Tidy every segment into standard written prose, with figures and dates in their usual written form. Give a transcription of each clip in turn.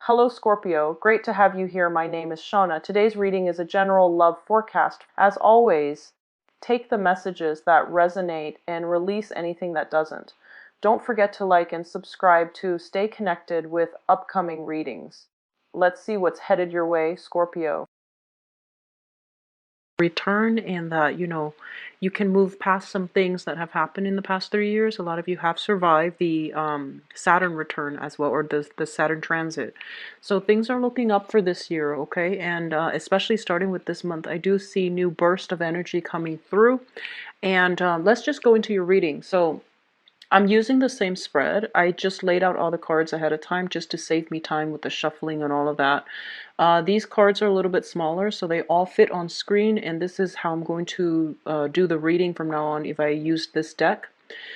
Hello Scorpio, great to have you here. My name is Shauna. Today's reading is a general love forecast. As always, take the messages that resonate and release anything that doesn't. Don't forget to like and subscribe to stay connected with upcoming readings. Let's see what's headed your way, Scorpio. Return, and that you can move past some things that have happened in the past 3 years. A lot of you have survived the Saturn return as well, or the Saturn transit, so things are looking up for this year. Okay, and especially starting with this month, I do see new burst of energy coming through. And let's just go into your reading. So I'm using the same spread. I just laid out all the cards ahead of time just to save me time with the shuffling and all of that. These cards are a little bit smaller, so they all fit on screen, and this is how I'm going to do the reading from now on if I use this deck.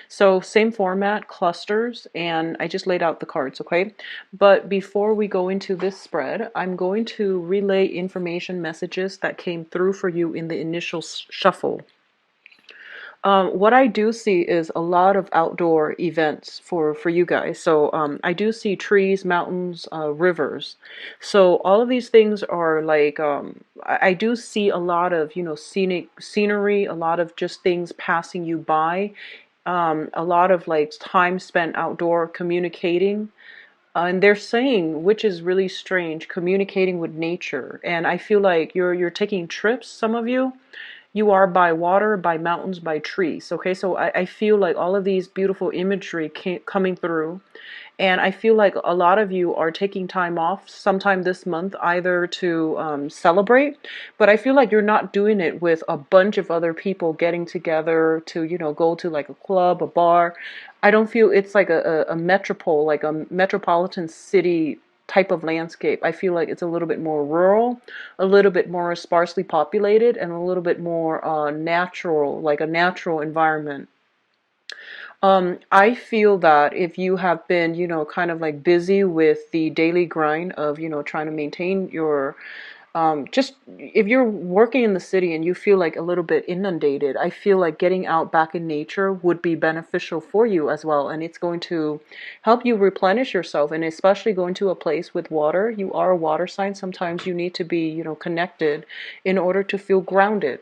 So same format, clusters, and I just laid out the cards, okay? But before we go into this spread, I'm going to relay information messages that came through for you in the initial shuffle. What I do see is a lot of outdoor events for you guys. So I do see trees, mountains, rivers. So all of these things are like, I do see a lot of, scenic scenery, a lot of just things passing you by, a lot of like time spent outdoor communicating. And they're saying, which is really strange, communicating with nature. And I feel like you're taking trips, some of you. You are by water, by mountains, by trees. Okay, so I feel like all of these beautiful imagery coming through. And I feel like a lot of you are taking time off sometime this month, either to celebrate, but I feel like you're not doing it with a bunch of other people getting together to, go to like a club, a bar. I don't feel it's like a metropole, like a metropolitan city type of landscape. I feel like it's a little bit more rural, a little bit more sparsely populated, and a little bit more natural, like a natural environment. I feel that if you have been, kind of like busy with the daily grind of, trying to maintain your, just if you're working in the city and you feel like a little bit inundated, I feel like getting out back in nature would be beneficial for you as well. And it's going to help you replenish yourself, and especially going to a place with water. You are a water sign. Sometimes you need to be, connected in order to feel grounded,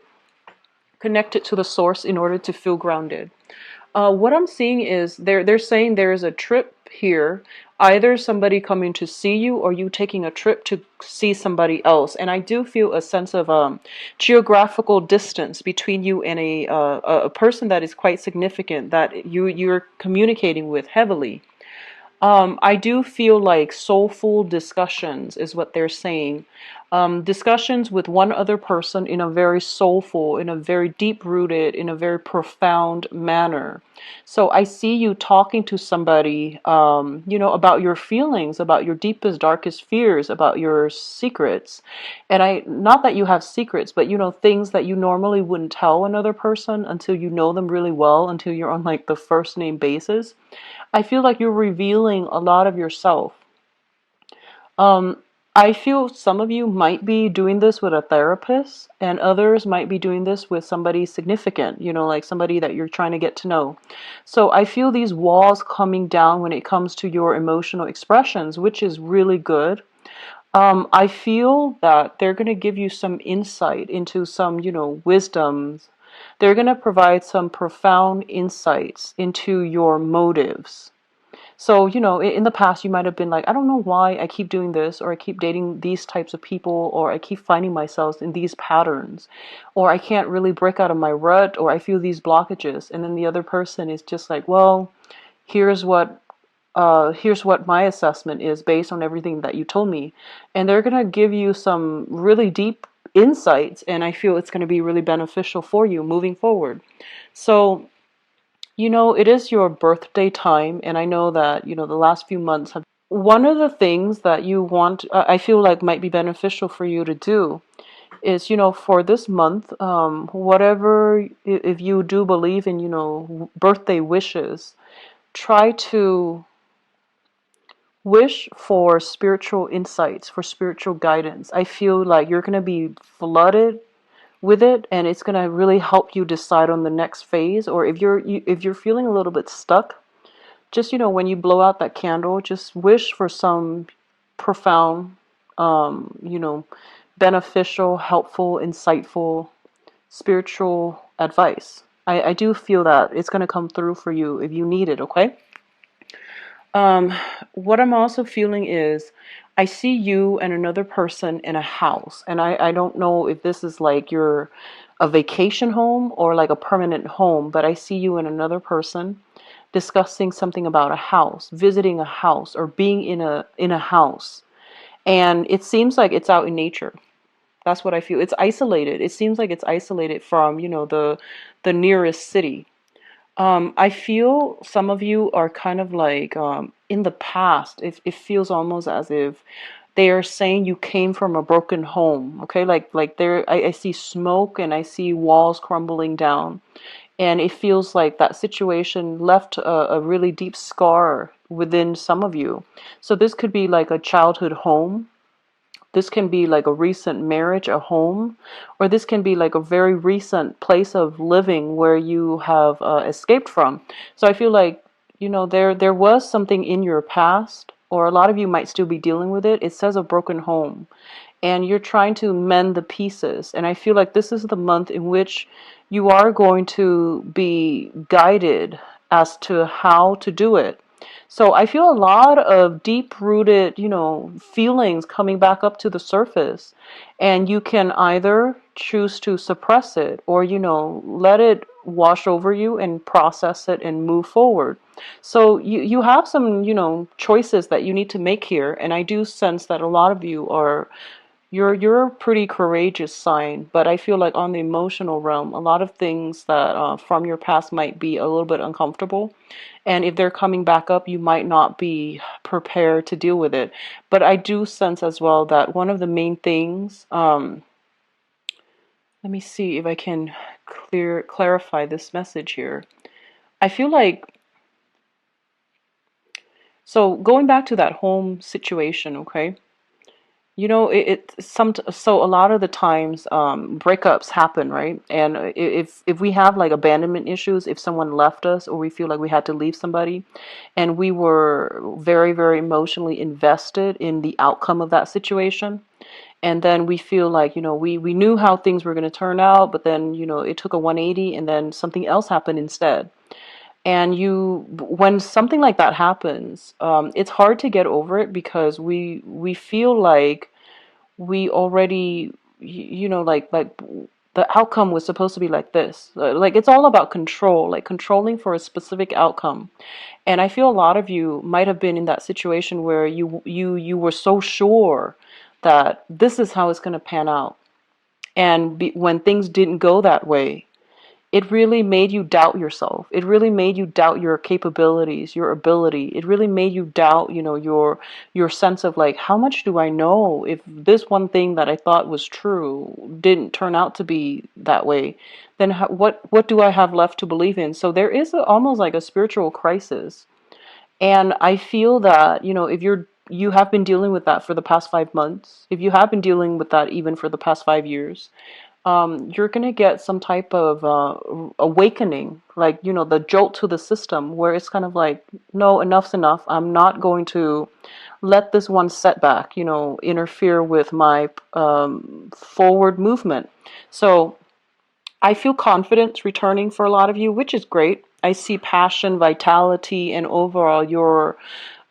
connected to the source in order to feel grounded. What I'm seeing is they're saying there is a trip here, either somebody coming to see you or you taking a trip to see somebody else. And I do feel a sense of geographical distance between you and a person that is quite significant, that you're communicating with heavily. I do feel like soulful discussions is what they're saying. Discussions with one other person in a very soulful, in a very deep rooted, in a very profound manner. So I see you talking to somebody, about your feelings, about your deepest, darkest fears, about your secrets. And not that you have secrets, but, things that you normally wouldn't tell another person until you know them really well, until you're on like the first name basis. I feel like you're revealing a lot of yourself. Um, I feel some of you might be doing this with a therapist, and others might be doing this with somebody significant, like somebody that you're trying to get to know. So I feel these walls coming down when it comes to your emotional expressions, which is really good. I feel that they're going to give you some insight into some, wisdoms. They're going to provide some profound insights into your motives. So, in the past, you might have been like, I don't know why I keep doing this, or I keep dating these types of people, or I keep finding myself in these patterns, or I can't really break out of my rut, or I feel these blockages. And then the other person is just like, well, here's what here's what my assessment is based on everything that you told me. And they're going to give you some really deep insights, and I feel it's going to be really beneficial for you moving forward. So, it is your birthday time, and I know that, the last few months have. One of the things that you want, I feel like might be beneficial for you to do is, for this month, whatever, if you do believe in, birthday wishes, try to wish for spiritual insights, for spiritual guidance. I feel like you're going to be flooded with it, and it's going to really help you decide on the next phase. Or if you're feeling a little bit stuck, just when you blow out that candle, just wish for some profound, you know, beneficial, helpful, insightful, spiritual advice. I do feel that it's going to come through for you if you need it, okay? Um, what I'm also feeling is I see you and another person in a house, and I don't know if this is like your a vacation home or like a permanent home, but I see you and another person discussing something about a house, visiting a house, or being in a house. And it seems like it's out in nature. That's what I feel. It's isolated. It seems like it's isolated from, the nearest city. I feel some of you are kind of like in the past. It feels almost as if they are saying you came from a broken home. Okay, like there, I see smoke and I see walls crumbling down, and it feels like that situation left a really deep scar within some of you. So this could be like a childhood home, this can be like a recent marriage, a home, or this can be like a very recent place of living where you have escaped from. So I feel like, there was something in your past, or a lot of you might still be dealing with it. It says a broken home, and you're trying to mend the pieces. And I feel like this is the month in which you are going to be guided as to how to do it. So I feel a lot of deep rooted, feelings coming back up to the surface. And you can either choose to suppress it or, let it wash over you and process it and move forward. So you have some, choices that you need to make here. And I do sense that a lot of you are you're a pretty courageous sign, but I feel like on the emotional realm, a lot of things that from your past might be a little bit uncomfortable, and if they're coming back up, you might not be prepared to deal with it. But I do sense as well that one of the main things, let me see if I can clarify this message here. I feel like, so going back to that home situation, okay? So a lot of the times breakups happen, right? And if we have like abandonment issues, if someone left us or we feel like we had to leave somebody, and we were very, very emotionally invested in the outcome of that situation, and then we feel like, we knew how things were going to turn out, but then, it took a 180 and then something else happened instead. And when something like that happens, it's hard to get over it because we feel like we already, like the outcome was supposed to be like this. Like it's all about control, like controlling for a specific outcome. And I feel a lot of you might have been in that situation where you were so sure that this is how it's going to pan out. And when things didn't go that way, it really made you doubt yourself. It really made you doubt your capabilities, your ability. It really made you doubt, your sense of like, how much do I know if this one thing that I thought was true didn't turn out to be that way? Then what do I have left to believe in? So there is almost like a spiritual crisis. And I feel that, if you have been dealing with that for the past 5 months, if you have been dealing with that even for the past 5 years, you're going to get some type of awakening, like, the jolt to the system where it's kind of like, no, enough's enough. I'm not going to let this one setback, interfere with my forward movement. So I feel confidence returning for a lot of you, which is great. I see passion, vitality, and overall your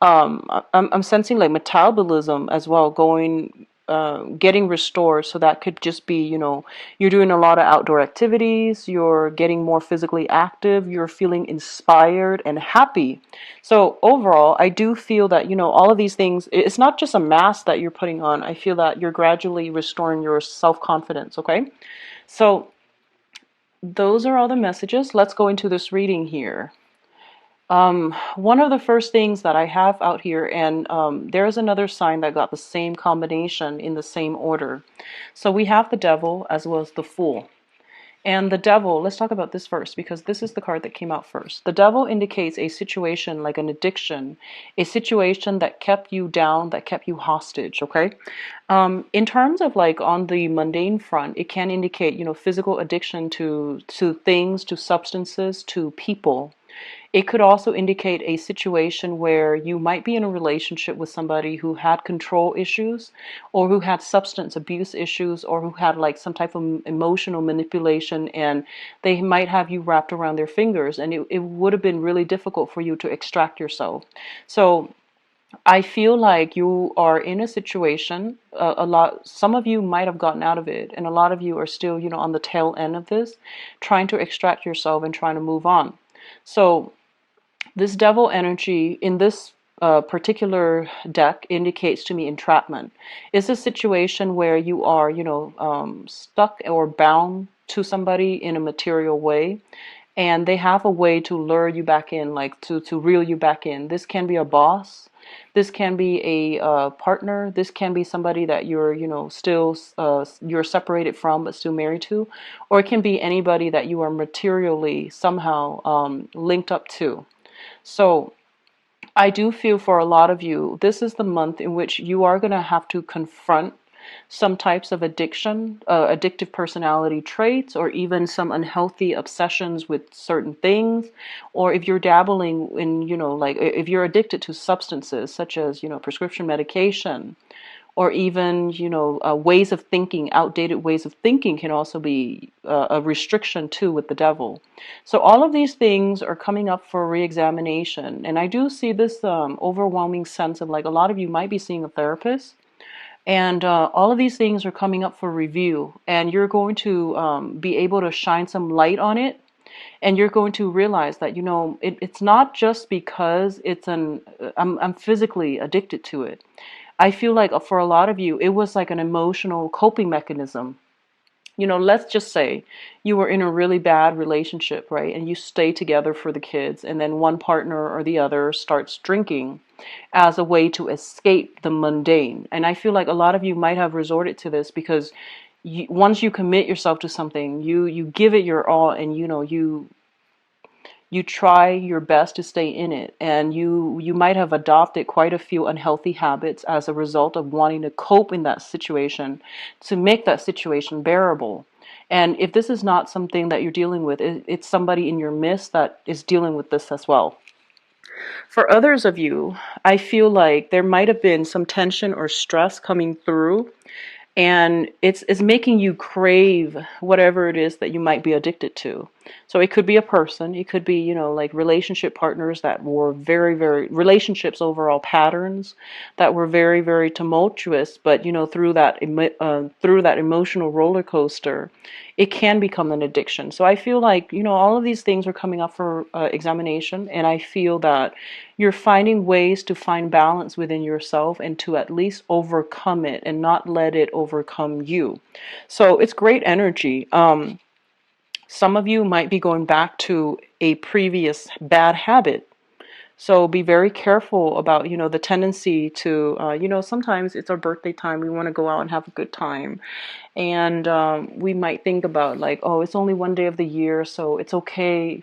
I'm sensing like metabolism as well going getting restored. So that could just be, you're doing a lot of outdoor activities, you're getting more physically active, you're feeling inspired and happy. So overall, I do feel that, all of these things, it's not just a mask that you're putting on. I feel that you're gradually restoring your self-confidence, okay? So those are all the messages. Let's go into this reading here. One of the first things that I have out here, and there's another sign that got the same combination in the same order. So we have the devil as well as the fool. And the devil, let's talk about this first because this is the card that came out first. The devil indicates a situation like an addiction, a situation that kept you down, that kept you hostage, okay? In terms of like on the mundane front, it can indicate, physical addiction to things, to substances, to people. It could also indicate a situation where you might be in a relationship with somebody who had control issues, or who had substance abuse issues, or who had like some type of emotional manipulation, and they might have you wrapped around their fingers, and it would have been really difficult for you to extract yourself. So I feel like you are in a situation, some of you might have gotten out of it, and a lot of you are still, on the tail end of this, trying to extract yourself and trying to move on. So this devil energy in this particular deck indicates to me entrapment. It's a situation where you are, stuck or bound to somebody in a material way, and they have a way to lure you back in, like to reel you back in. This can be a boss. This can be a partner. This can be somebody that you're, still you're separated from but still married to, or it can be anybody that you are materially somehow linked up to. So I do feel for a lot of you, this is the month in which you are going to have to confront some types of addiction, addictive personality traits, or even some unhealthy obsessions with certain things. Or if you're dabbling in, like if you're addicted to substances such as, prescription medication, or even, ways of thinking, outdated ways of thinking can also be a restriction too with the devil. So all of these things are coming up for reexamination. And I do see this overwhelming sense of like a lot of you might be seeing a therapist, and all of these things are coming up for review, and you're going to be able to shine some light on it. And you're going to realize that, it's not just because I'm physically addicted to it. I feel like for a lot of you, it was like an emotional coping mechanism. Let's just say you were in a really bad relationship, right? And you stay together for the kids, and then one partner or the other starts drinking as a way to escape the mundane. And I feel like a lot of you might have resorted to this because once you commit yourself to something, you give it your all, and you try your best to stay in it, and you might have adopted quite a few unhealthy habits as a result of wanting to cope in that situation, to make that situation bearable. And if this is not something that you're dealing with, it's somebody in your midst that is dealing with this as well. For others of you, I feel like there might have been some tension or stress coming through, and it's making you crave whatever it is that you might be addicted to. So it could be a person, it could be, like relationship partners that were very, very, relationships, overall patterns that were very, very tumultuous, but through that emotional roller coaster, it can become an addiction. So I feel like, all of these things are coming up for examination, and I feel that you're finding ways to find balance within yourself and to at least overcome it and not let it overcome you. So it's great energy. Some of you might be going back to a previous bad habit. So be very careful about, the tendency to, sometimes it's our birthday time. We want to go out and have a good time. And we might think about like, oh, it's only one day of the year, so it's okay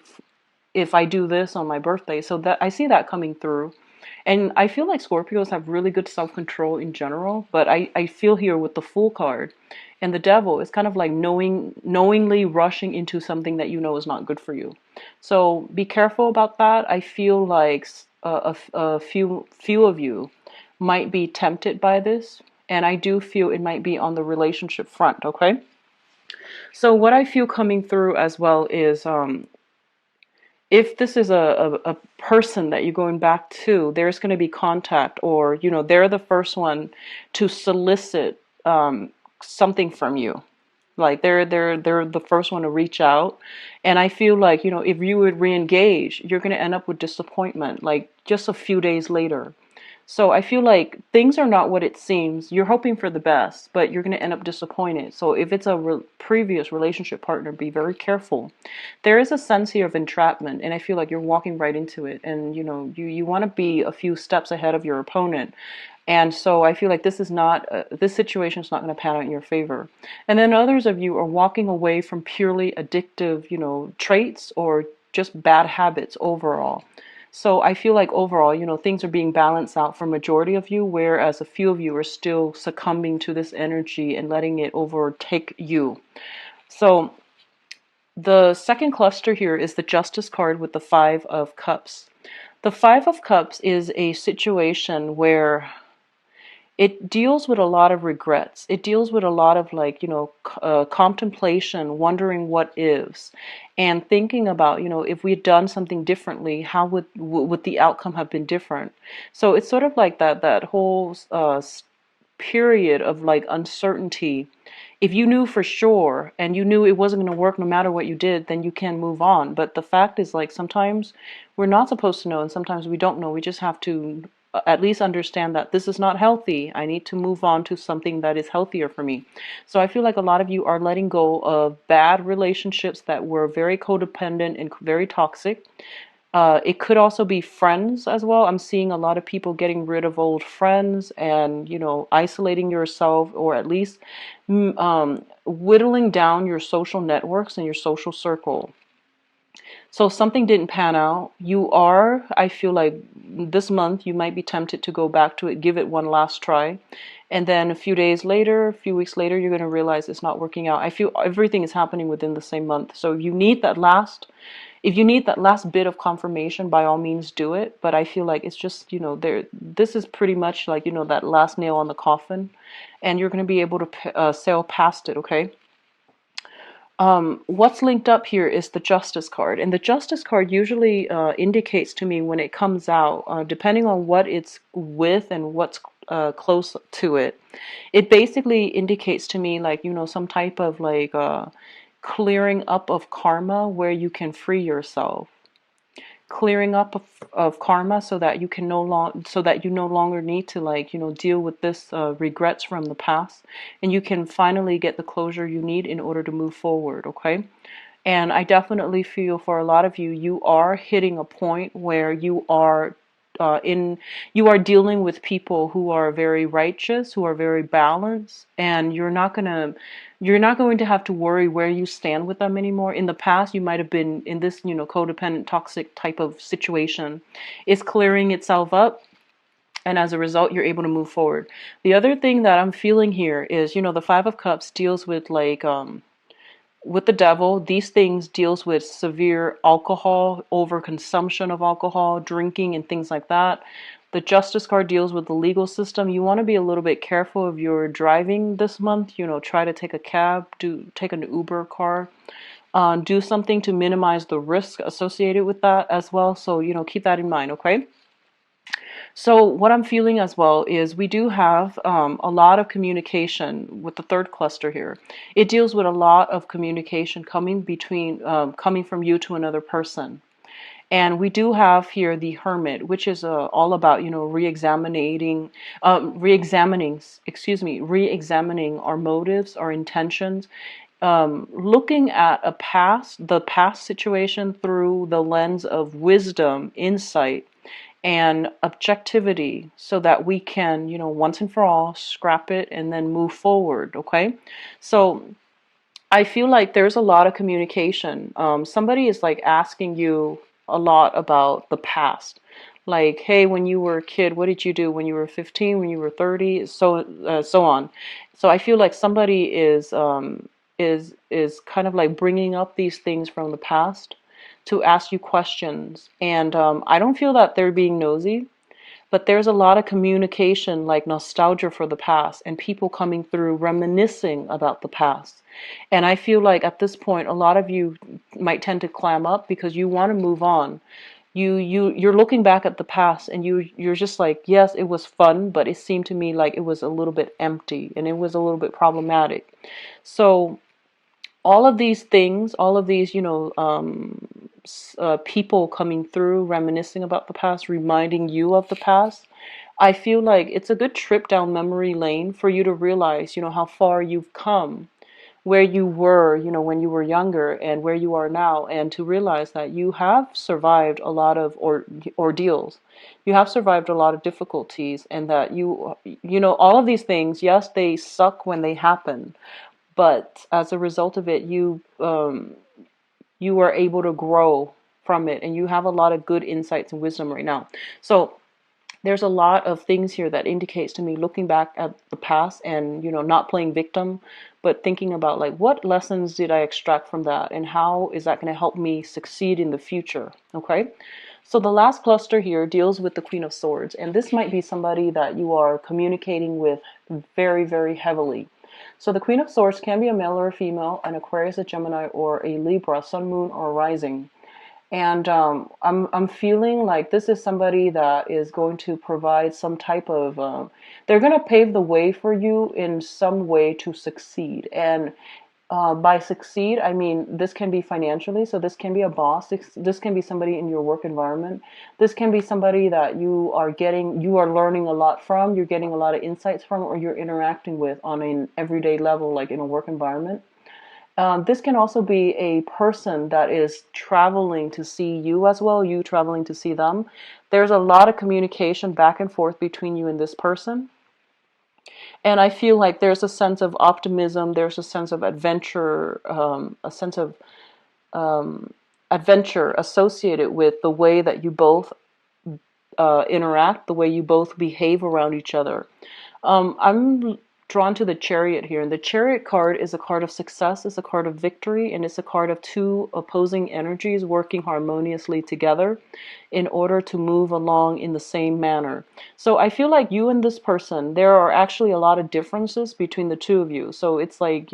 if I do this on my birthday. So that I see that coming through. And I feel like Scorpios have really good self-control in general, but I feel here with the Fool card and the Devil, it's kind of like knowingly rushing into something that you know is not good for you. So be careful about that. I feel like a few of you might be tempted by this, and I do feel it might be on the relationship front, okay? So what I feel coming through as well is if this is a person that you're going back to, there's going to be contact, or they're the first one to solicit something from you. Like they're the first one to reach out, and I feel like if you would re-engage, you're going to end up with disappointment, like just a few days later. So I feel like things are not what it seems. You're hoping for the best, but you're going to end up disappointed. So if it's a previous relationship partner, be very careful. There is a sense here of entrapment, and I feel like you're walking right into it. And you want to be a few steps ahead of your opponent. And so I feel like this situation is not going to pan out in your favor. And then others of you are walking away from purely addictive, traits or just bad habits overall. So I feel like overall, things are being balanced out for majority of you, whereas a few of you are still succumbing to this energy and letting it overtake you. So The second cluster here is the Justice card with the Five of Cups. The Five of Cups is a situation where it deals with a lot of regrets. It deals with a lot of like, contemplation, wondering what ifs, and thinking about, if we had done something differently, how would the outcome have been different? So it's sort of like that whole period of like uncertainty. If you knew for sure and you knew it wasn't going to work no matter what you did, then you can move on. But the fact is, like, sometimes we're not supposed to know, and sometimes we don't know. We just have to at least understand that this is not healthy. I need to move on to something that is healthier for me. So I feel like a lot of you are letting go of bad relationships that were very codependent and very toxic. It could also be friends as well. I'm seeing a lot of people getting rid of old friends and, isolating yourself, or at least whittling down your social networks and your social circle. So if something didn't pan out, I feel like this month you might be tempted to go back to it, give it one last try. And then a few days later, a few weeks later, you're going to realize it's not working out. I feel everything is happening within the same month. So if you need that last bit of confirmation, by all means do it. But I feel like it's just, this is pretty much like, that last nail on the coffin, and you're going to be able to sail past it, okay? What's linked up here is the Justice card. And the Justice card usually indicates to me when it comes out, depending on what it's with and what's close to it, it basically indicates to me like, some type of like clearing up of karma where you can free yourself. Clearing up of karma so that you can no longer need to like deal with this regrets from the past, and you can finally get the closure you need in order to move forward, okay? And I definitely feel for a lot of you, you are hitting a point where you are dealing with people who are very righteous, who are very balanced, and you're not going to have to worry where you stand with them anymore. In the past, you might have been in this, codependent, toxic type of situation. It's clearing itself up, and as a result, you're able to move forward. The other thing that I'm feeling here is, the Five of Cups deals with like with the devil. These things deals with severe alcohol, overconsumption of alcohol, drinking, and things like that. The Justice card deals with the legal system. You want to be a little bit careful if you're driving this month. Try to take a cab, take an Uber car. Do something to minimize the risk associated with that as well. So, keep that in mind, okay? So what I'm feeling as well is we do have a lot of communication with the third cluster here. It deals with a lot of communication coming from you to another person. And we do have here the Hermit, which is all about, re-examining our motives, our intentions, looking at the past situation through the lens of wisdom, insight, and objectivity, so that we can, once and for all, scrap it and then move forward, okay? So I feel like there's a lot of communication. Somebody is like asking you a lot about the past. Like, hey, when you were a kid, what did you do when you were 15, when you were 30, so on. So I feel like somebody is kind of like bringing up these things from the past to ask you questions. And I don't feel that they're being nosy, but there's a lot of communication, like nostalgia for the past, and people coming through reminiscing about the past. And I feel like at this point, a lot of you might tend to clam up because you want to move on. You're looking back at the past, and you're just like, yes, it was fun, but it seemed to me like it was a little bit empty and it was a little bit problematic. So all of these things, all of these, people coming through, reminiscing about the past, reminding you of the past, I feel like it's a good trip down memory lane for you to realize, how far you've come, where you were, when you were younger, and where you are now, and to realize that you have survived a lot of ordeals. You have survived a lot of difficulties, and that all of these things, yes, they suck when they happen, but as a result of it, you are able to grow from it, and you have a lot of good insights and wisdom right now. So there's a lot of things here that indicates to me, looking back at the past and, not playing victim, but thinking about like, what lessons did I extract from that and how is that going to help me succeed in the future? Okay. So the last cluster here deals with the Queen of Swords, and this might be somebody that you are communicating with very, very heavily. So the Queen of Swords can be a male or a female, an Aquarius, a Gemini, or a Libra, Sun, Moon, or Rising. And I'm feeling like this is somebody that is going to provide some type of, they're going to pave the way for you in some way to succeed. And by succeed, I mean this can be financially. So this can be a boss. This can be somebody in your work environment. This can be somebody that you are learning a lot from, you're getting a lot of insights from, or you're interacting with on an everyday level, like in a work environment. This can also be a person that is traveling to see you as well, you traveling to see them. There's a lot of communication back and forth between you and this person. And I feel like there's a sense of optimism, there's a sense of adventure, a sense of adventure associated with the way that you both interact, the way you both behave around each other. I'm drawn to the Chariot here, and the Chariot card is a card of success, it's a card of victory, and it's a card of two opposing energies working harmoniously together in order to move along in the same manner. So I feel like you and this person, there are actually a lot of differences between the two of you. So it's like,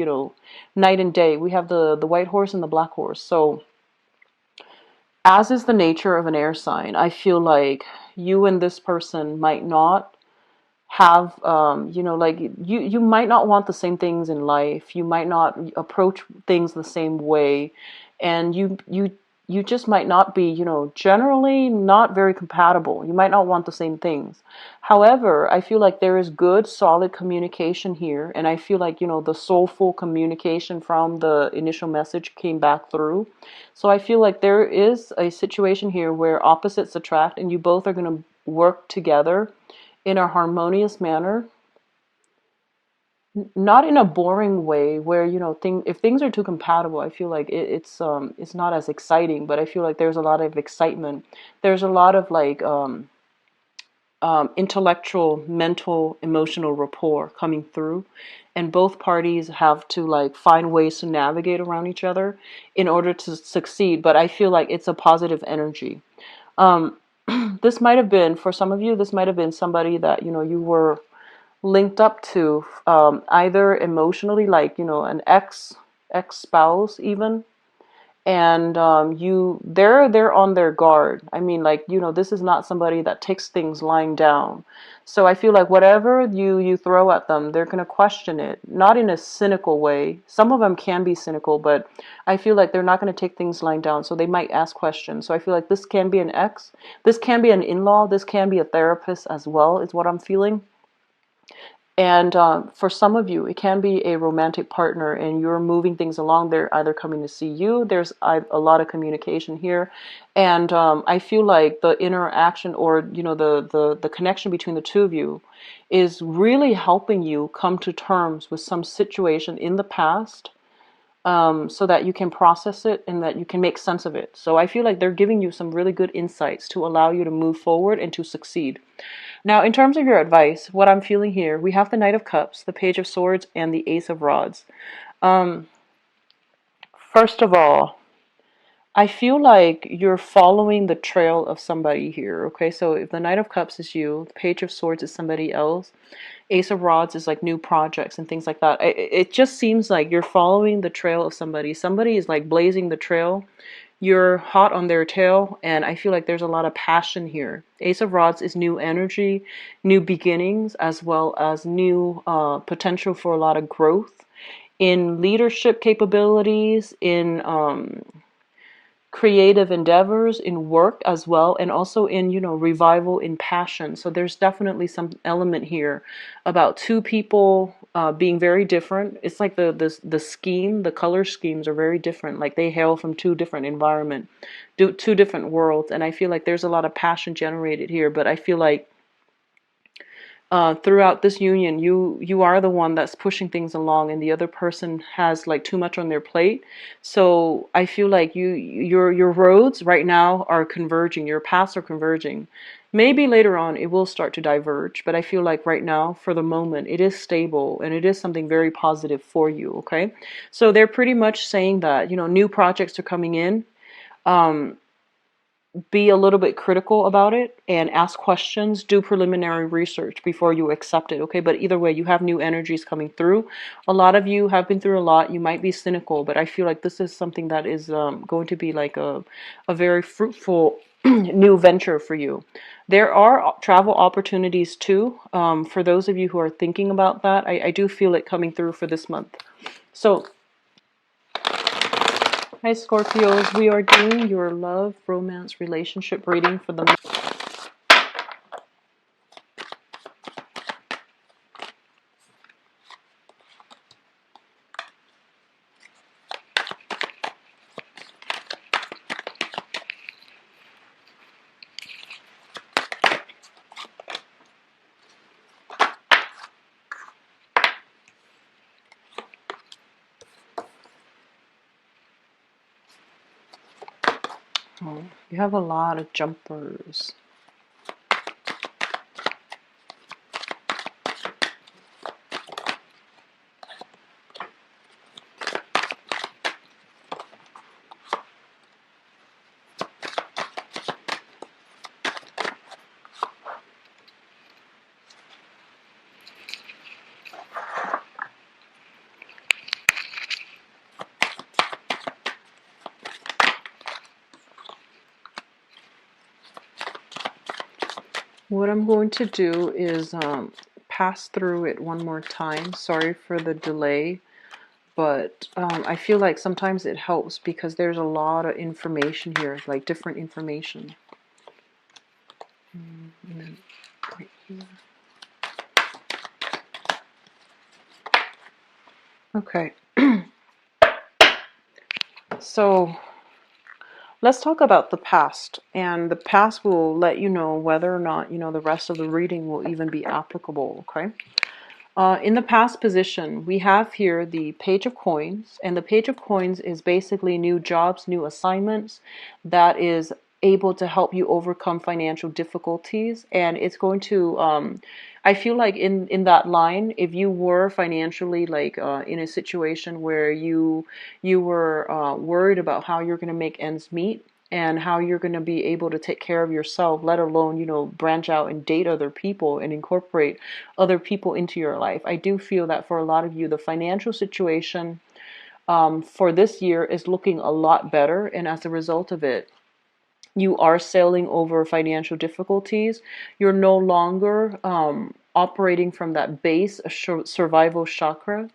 night and day. We have the white horse and the black horse. So as is the nature of an air sign, I feel like you and this person might not have like you might not want the same things in life, you might not approach things the same way, and you just might not be, generally not very compatible. You might not want the same things. However, I feel like there is good solid communication here, and I feel like, the soulful communication from the initial message came back through. So I feel like there is a situation here where opposites attract, and you both are going to work together in a harmonious manner, not in a boring way where, if things are too compatible, I feel like it's not as exciting. But I feel like there's a lot of excitement, there's a lot of like intellectual, mental, emotional rapport coming through, and both parties have to like find ways to navigate around each other in order to succeed. But I feel like it's a positive energy. um, this might have been, for some of you, this might have been somebody that, you were linked up to, either emotionally, like, an ex spouse even. And they're on their guard. I mean, like, this is not somebody that takes things lying down. So I feel like whatever you throw at them, they're going to question it, not in a cynical way. Some of them can be cynical, but I feel like they're not going to take things lying down, so they might ask questions. So I feel like this can be an ex, this can be an in-law, this can be a therapist as well, is what I'm feeling. And for some of you, it can be a romantic partner, and you're moving things along. They're either coming to see you. There's a lot of communication here, and I feel like the interaction, or the connection between the two of you, is really helping you come to terms with some situation in the past, so that you can process it and that you can make sense of it. So I feel like they're giving you some really good insights to allow you to move forward and to succeed. Now, in terms of your advice, what I'm feeling here, we have the Knight of Cups, the Page of Swords, and the Ace of Rods. Um, First of all, I feel like you're following the trail of somebody here, okay? So if the Knight of Cups is you, the Page of Swords is somebody else, Ace of Rods is like new projects and things like that. It just seems like you're following the trail of somebody. Somebody is like blazing the trail. You're hot on their tail, and I feel like there's a lot of passion here. Ace of Rods is new energy, new beginnings, as well as new potential for a lot of growth in leadership capabilities, in creative endeavors, in work as well, and also in, revival, in passion. So there's definitely some element here about two people being very different. It's like the scheme, the color schemes are very different. Like they hail from two different environment, two different worlds. And I feel like there's a lot of passion generated here, but I feel like throughout this union, you are the one that's pushing things along, and the other person has like too much on their plate. So I feel like your roads right now are converging, your paths are converging. Maybe later on it will start to diverge, but I feel like right now, for the moment, it is stable and it is something very positive for you. Okay, so they're pretty much saying that, new projects are coming in. Um, be a little bit critical about it and ask questions, do preliminary research before you accept it, okay? But either way, you have new energies coming through. A lot of you have been through a lot. You might be cynical, but I feel like this is something that is going to be like a very fruitful new venture for you. There are travel opportunities too. For those of you who are thinking about that, I do feel it coming through for this month. So, hi Scorpios, we are doing your love, romance, relationship reading for the month. Oh, you have a lot of jumpers. What I'm going to do is pass through it one more time. Sorry for the delay, but I feel like sometimes it helps because there's a lot of information here, like different information. Right here. Okay, so let's talk about the past, and the past will let you know whether or not, the rest of the reading will even be applicable, okay? In the past position, we have here the Page of Coins, and the Page of Coins is basically new jobs, new assignments that is able to help you overcome financial difficulties, and it's going to, I feel like in that line, if you were financially like in a situation where you were worried about how you're going to make ends meet, and how you're going to be able to take care of yourself, let alone, branch out and date other people and incorporate other people into your life. I do feel that for a lot of you, the financial situation for this year is looking a lot better. And as a result of it, you are sailing over financial difficulties. You're no longer operating from that base survival chakra,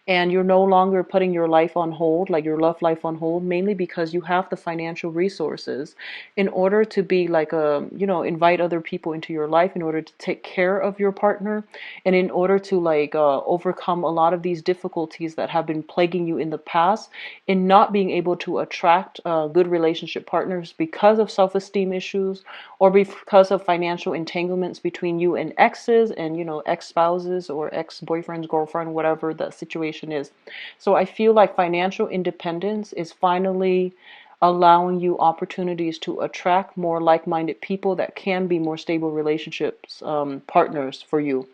and you're no longer putting your life on hold, like your love life on hold, mainly because you have the financial resources in order to be like invite other people into your life, in order to take care of your partner, and in order to like overcome a lot of these difficulties that have been plaguing you in the past, in not being able to attract good relationship partners because of self-esteem issues, or because of financial entanglements between you and exes, and ex-spouses or ex-boyfriends, girlfriend, whatever that situation is. So I feel like financial independence is finally allowing you opportunities to attract more like-minded people that can be more stable relationships, partners for you.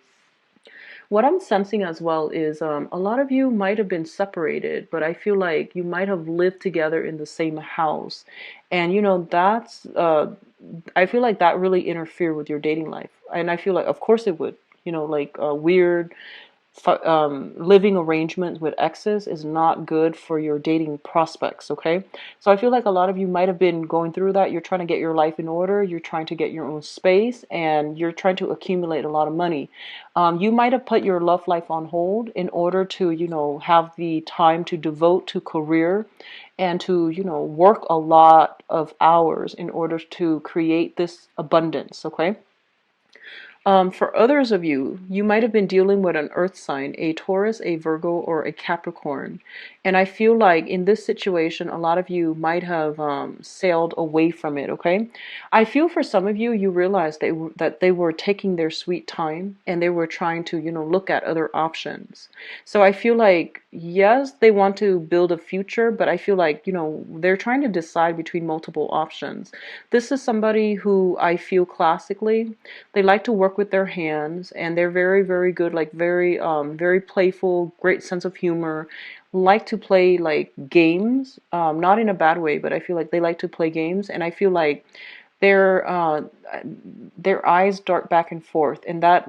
What I'm sensing as well is a lot of you might have been separated, but I feel like you might have lived together in the same house. And that's, I feel like that really interfered with your dating life. And I feel like, of course it would, like weird living arrangements with exes is not good for your dating prospects, okay? So I feel like a lot of you might have been going through that. You're trying to get your life in order, you're trying to get your own space, and you're trying to accumulate a lot of money. You might have put your love life on hold in order to, have the time to devote to career and to, work a lot of hours in order to create this abundance, okay? For others of you, you might have been dealing with an earth sign, a Taurus, a Virgo, or a Capricorn. And I feel like in this situation, a lot of you might have sailed away from it, okay? I feel for some of you, you realize that they were taking their sweet time and they were trying to, look at other options. So I feel like, yes, they want to build a future, but I feel like, they're trying to decide between multiple options. This is somebody who I feel classically, they like to work with their hands, and they're very, very good, like very playful, great sense of humor, like to play like games, not in a bad way, but I feel like they like to play games, and I feel like their their eyes dart back and forth, and that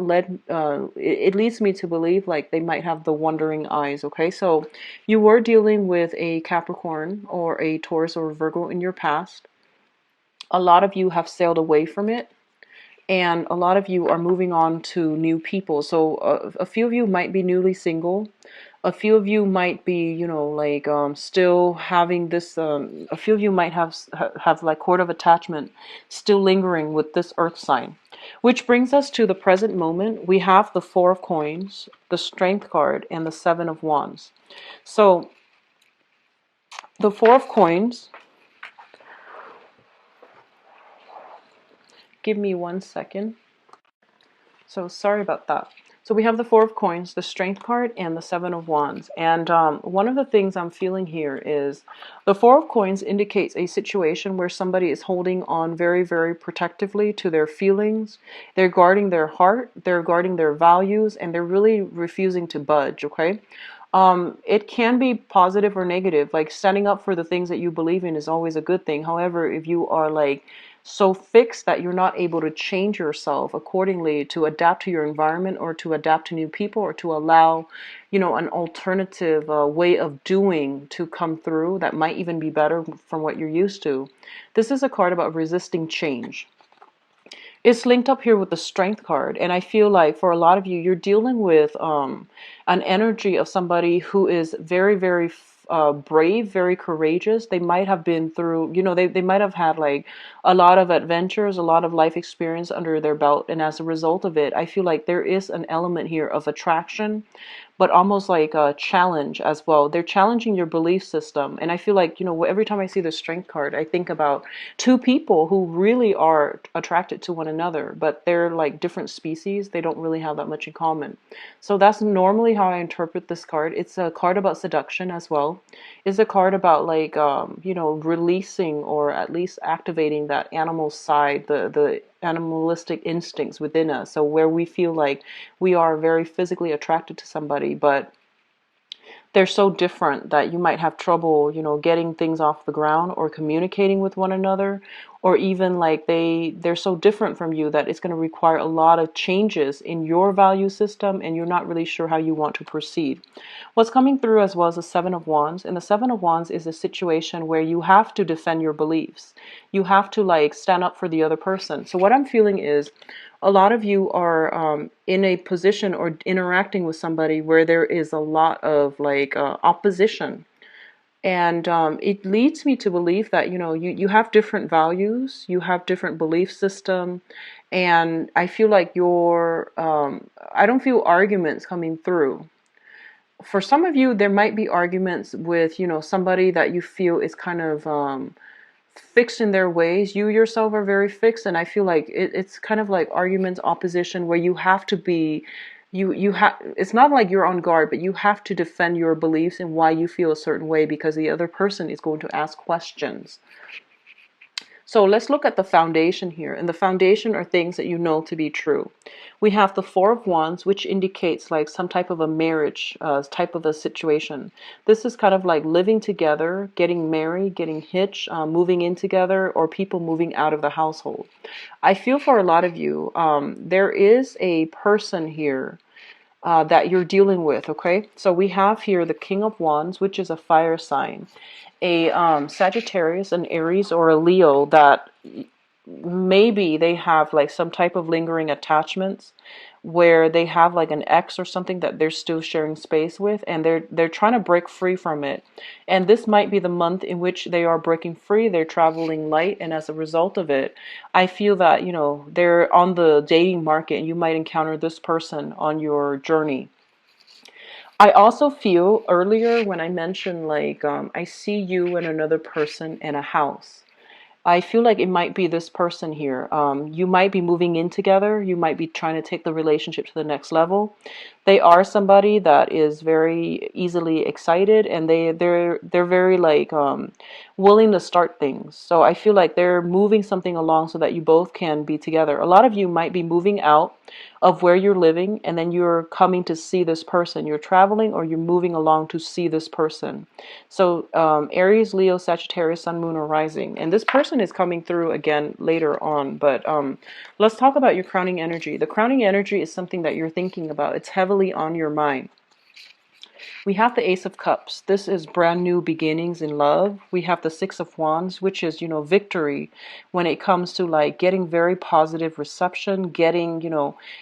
it leads me to believe like they might have the wandering eyes. Okay, so you were dealing with a Capricorn or a Taurus or a Virgo in your past. A lot of you have sailed away from it, and a lot of you are moving on to new people. So a few of you might be newly single. A few of you might be, like still having this. A few of you might have like cord of attachment still lingering with this earth sign, which brings us to the present moment. We have the Four of Coins, the Strength card, and the Seven of Wands. So the Four of Coins. Give me 1 second. So sorry about that. So we have the Four of Coins, the Strength card, and the Seven of Wands. And one of the things I'm feeling here is the Four of Coins indicates a situation where somebody is holding on very, very protectively to their feelings. They're guarding their heart, they're guarding their values, and they're really refusing to budge, okay? It can be positive or negative. Like standing up for the things that you believe in is always a good thing. However, if you are like so fixed that you're not able to change yourself accordingly to adapt to your environment or to adapt to new people or to allow, an alternative way of doing to come through that might even be better from what you're used to. This is a card about resisting change. It's linked up here with the Strength card, and I feel like for a lot of you, you're dealing with an energy of somebody who is very, very brave, very courageous. They might have been through, they might have had like a lot of adventures, a lot of life experience under their belt, and as a result of it, I feel like there is an element here of attraction, but almost like a challenge as well. They're challenging your belief system. And I feel like, every time I see the Strength card, I think about two people who really are attracted to one another, but they're like different species. They don't really have that much in common. So that's normally how I interpret this card. It's a card about seduction as well. It's a card about like, releasing or at least activating that animal side, the animalistic instincts within us. So where we feel like we are very physically attracted to somebody, but they're so different that you might have trouble, getting things off the ground or communicating with one another, or even like they're so different from you that it's going to require a lot of changes in your value system, and you're not really sure how you want to proceed. What's coming through as well as the Seven of Wands, and the Seven of Wands is a situation where you have to defend your beliefs. You have to like stand up for the other person. So what I'm feeling is a lot of you are in a position or interacting with somebody where there is a lot of like opposition. And it leads me to believe that, you have different values, you have different belief system. And I feel like I don't feel arguments coming through. For some of you, there might be arguments with, somebody that you feel is kind of fixed in their ways. You yourself are very fixed, and I feel like it's kind of like arguments, opposition, where you have to be, you have. It's not like you're on guard, but you have to defend your beliefs and why you feel a certain way because the other person is going to ask questions. So let's look at the foundation here. And the foundation are things that you know to be true. We have the Four of Wands, which indicates like some type of a marriage type of a situation. This is kind of like living together, getting married, getting hitched, moving in together, or people moving out of the household. I feel for a lot of you, there is a person here that you're dealing with, okay? So we have here the King of Wands, which is a fire sign, a Sagittarius, an Aries, or a Leo that maybe they have like some type of lingering attachments where they have like an ex or something that they're still sharing space with, and they're trying to break free from it. And this might be the month in which they are breaking free. They're traveling light, and as a result of it, I feel that, they're on the dating market and you might encounter this person on your journey. I also feel earlier when I mentioned like I see you and another person in a house. I feel like it might be this person here. You might be moving in together. You might be trying to take the relationship to the next level. They are somebody that is very easily excited, and they're very like willing to start things. So I feel like they're moving something along so that you both can be together. A lot of you might be moving out of where you're living, and then you're coming to see this person. You're traveling or you're moving along to see this person. So Aries, Leo, Sagittarius, Sun, Moon, or Rising. And this person is coming through again later on. But let's talk about your crowning energy. The crowning energy is something that you're thinking about. It's heavily on your mind. We have the Ace of Cups. This is brand new beginnings in love. We have the Six of Wands, which is, victory when it comes to like getting very positive reception, getting,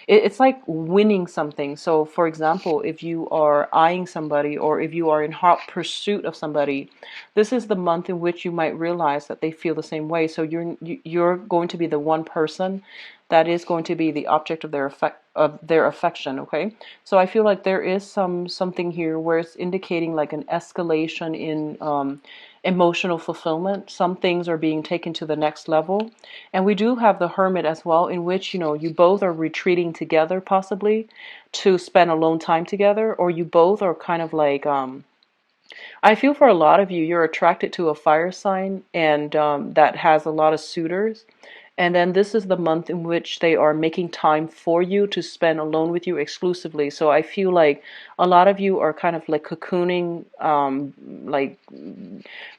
it's like winning something. So, for example, if you are eyeing somebody or if you are in hot pursuit of somebody, this is the month in which you might realize that they feel the same way. So you're going to be the one person that is going to be the object of their affection. Okay, so I feel like there is something here where it's indicating like an escalation in emotional fulfillment. Some things are being taken to the next level, and we do have the Hermit as well, in which you both are retreating together, possibly to spend alone time together, or you both are kind of like I feel for a lot of you, you're attracted to a fire sign, and that has a lot of suitors. And then this is the month in which they are making time for you to spend alone with you exclusively. So I feel like a lot of you are kind of like cocooning, like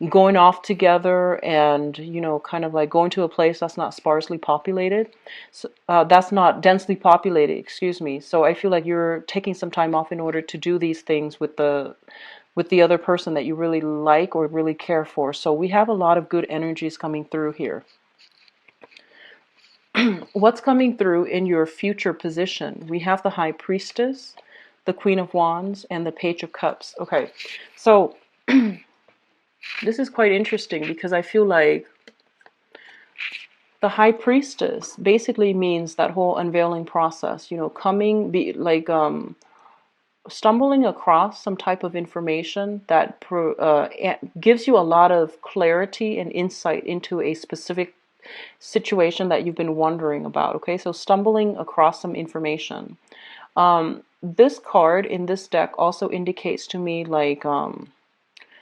going off together, and kind of like going to a place that's not sparsely populated. So, that's not densely populated, excuse me. So I feel like you're taking some time off in order to do these things with the other person that you really like or really care for. So we have a lot of good energies coming through here. What's coming through in your future position? We have the High Priestess, the Queen of Wands, and the Page of Cups. Okay, so this is quite interesting because I feel like the High Priestess basically means that whole unveiling process, stumbling across some type of information that gives you a lot of clarity and insight into a specific situation that you've been wondering about. Okay, so stumbling across some information. This card in this deck also indicates to me like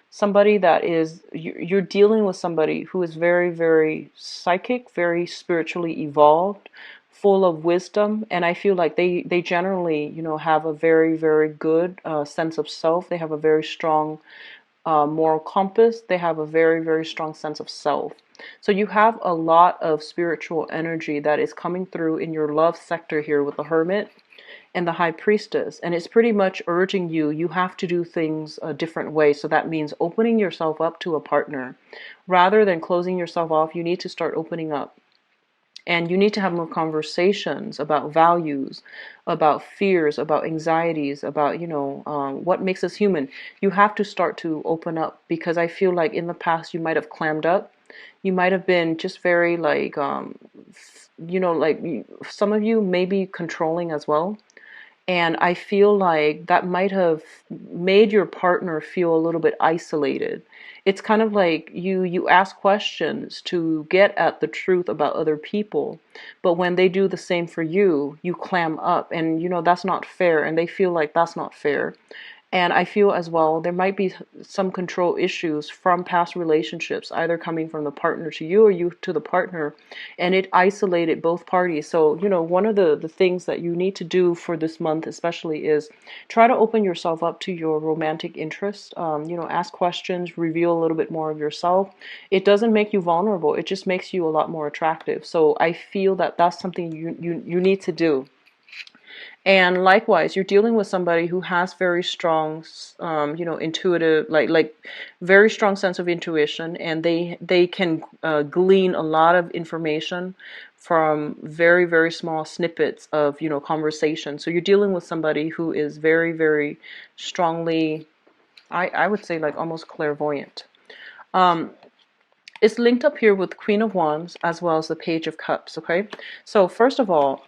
somebody that is, you're dealing with somebody who is very, very psychic, very spiritually evolved, full of wisdom, and I feel like they generally, have a very, very good sense of self. They have a very strong moral compass. They have a very, very strong sense of self. So you have a lot of spiritual energy that is coming through in your love sector here with the Hermit and the High Priestess, and it's pretty much urging you have to do things a different way. So that means opening yourself up to a partner rather than closing yourself off. You need to start opening up, and you need to have more conversations about values, about fears, about anxieties, about what makes us human. You have to start to open up, because I feel like in the past you might have clammed up. You might have been just very like like some of you may be controlling as well. And I feel like that might have made your partner feel a little bit isolated. It's kind of like you ask questions to get at the truth about other people, but when they do the same for you, you clam up, and that's not fair, and they feel like that's not fair. And I feel as well there might be some control issues from past relationships, either coming from the partner to you or you to the partner, and it isolated both parties. So, one of the things that you need to do for this month especially is try to open yourself up to your romantic interest. Ask questions, reveal a little bit more of yourself. It doesn't make you vulnerable, it just makes you a lot more attractive. So I feel that that's something you need to do. And likewise, you're dealing with somebody who has very strong, intuitive, like very strong sense of intuition, and they can glean a lot of information from very, very small snippets of, conversation. So you're dealing with somebody who is very, very strongly, I would say, like almost clairvoyant. It's linked up here with Queen of Wands as well as the Page of Cups. Okay, so first of all,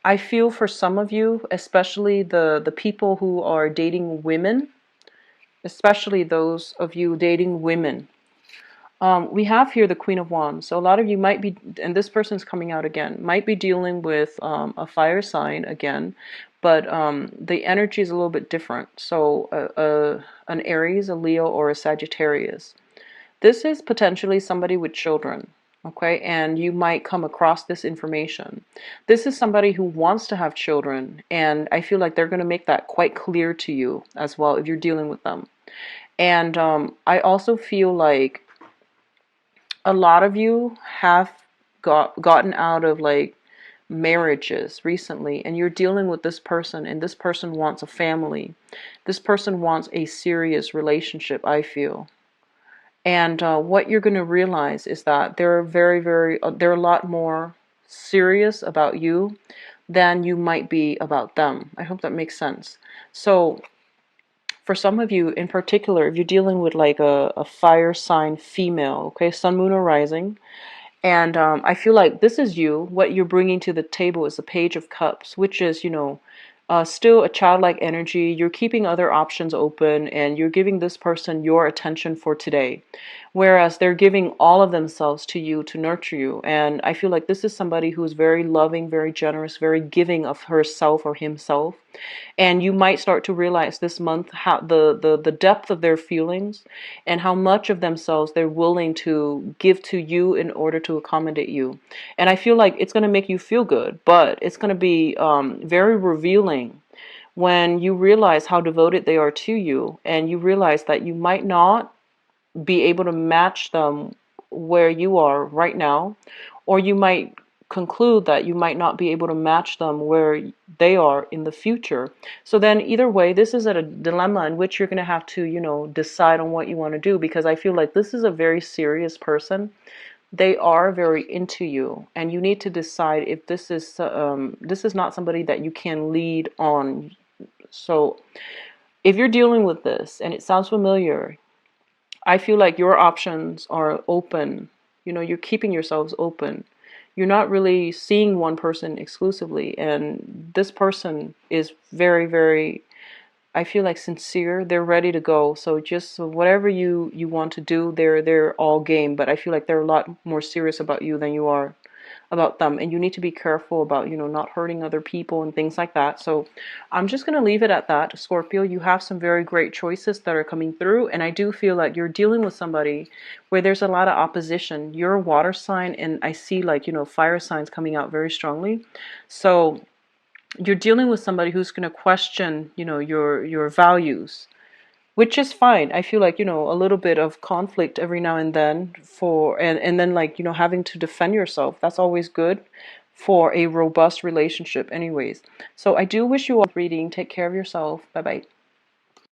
I feel for some of you, especially the people who are dating women, especially those of you dating women. We have here the Queen of Wands. So a lot of you might be, and this person's coming out again, might be dealing with a fire sign again, but the energy is a little bit different. So an Aries, a Leo, or a Sagittarius. This is potentially somebody with children, okay? And you might come across this information. This is somebody who wants to have children, and I feel like they're going to make that quite clear to you as well if you're dealing with them. And I also feel like a lot of you have gotten out of like marriages recently, and you're dealing with this person, and this person wants a family. This person wants a serious relationship, I feel. And what you're going to realize is that they're they're a lot more serious about you than you might be about them. I hope that makes sense. So for some of you in particular, if you're dealing with like a fire sign female, okay, sun, moon, or rising, and I feel like this is you. What you're bringing to the table is the Page of Cups, which is, still a childlike energy. You're keeping other options open, and you're giving this person your attention for today. Whereas they're giving all of themselves to you to nurture you. And I feel like this is somebody who is very loving, very generous, very giving of herself or himself. And you might start to realize this month how the depth of their feelings and how much of themselves they're willing to give to you in order to accommodate you. And I feel like it's going to make you feel good, but it's going to be very revealing when you realize how devoted they are to you, and you realize that you might not be able to match them where you are right now, or you might conclude that you might not be able to match them where they are in the future. So then either way, this is a dilemma in which you're going to have to, decide on what you want to do, because I feel like this is a very serious person. They are very into you, and you need to decide if this is not somebody that you can lead on. So if you're dealing with this and it sounds familiar, I feel like your options are open. You're keeping yourselves open. You're not really seeing one person exclusively. And this person is very, very, I feel like, sincere. They're ready to go. So just whatever you want to do, they're all game. But I feel like they're a lot more serious about you than you are about them, and you need to be careful about not hurting other people and things like that. So I'm just going to leave it at that. Scorpio, you have some very great choices that are coming through, and I do feel like you're dealing with somebody where there's a lot of opposition. You're a water sign, and I see like fire signs coming out very strongly. So you're dealing with somebody who's going to question your values, which is fine. I feel like, a little bit of conflict every now and then and then like, having to defend yourself. That's always good for a robust relationship anyways. So I do wish you all reading. Take care of yourself. Bye bye.